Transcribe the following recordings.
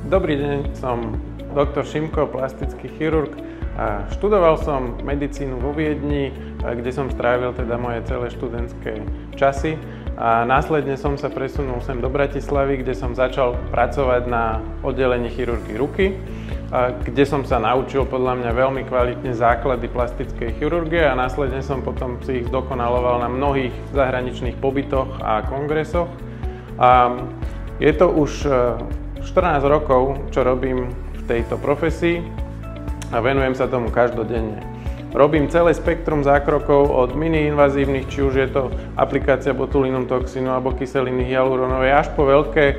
Dobrý deň, som doktor Šimko, plastický chirurg. Študoval som medicínu vo Viedni, kde som strávil teda moje celé študentské časy. A následne som sa presunul sem do Bratislavy, kde som začal pracovať na oddelení chirurgie ruky, kde som sa naučil podľa mňa veľmi kvalitne základy plastickej chirurgie a následne som potom si ich zdokonaloval na mnohých zahraničných pobytoch a kongresoch. Je to už 14 rokov, čo robím v tejto profesii a venujem sa tomu každodenne. Robím celé spektrum zákrokov od mini-invazívnych, či už je to aplikácia botulinum toxínu alebo kyseliny hyaluronovej, až po veľké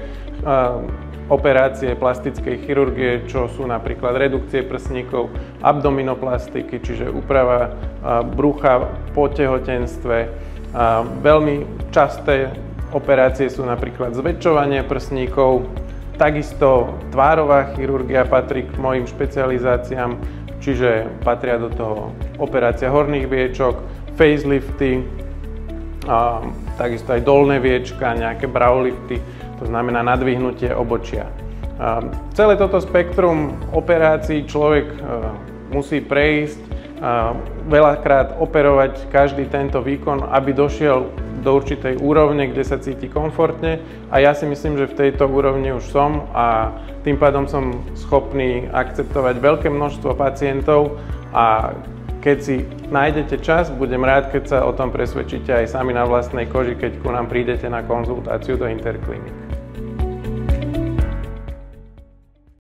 operácie plastickej chirurgie, čo sú napríklad redukcie prsníkov, abdominoplastiky, čiže úprava brucha po tehotenstve. Veľmi časté operácie sú napríklad zväčšovanie prsníkov. Takisto tvárová chirurgia patrí k mojim špecializáciám, čiže patria do toho operácia horných viečok, facelifty, takisto aj dolné viečka, nejaké browlifty, to znamená nadvihnutie obočia. Celé toto spektrum operácií človek musí prejsť, veľakrát operovať každý tento výkon, aby došiel do určitej úrovne, kde sa cíti komfortne, a ja si myslím, že v tejto úrovni už som a tým pádom som schopný akceptovať veľké množstvo pacientov, a keď si nájdete čas, budem rád, keď sa o tom presvedčíte aj sami na vlastnej koži, keď ku nám prídete na konzultáciu do Interklinik.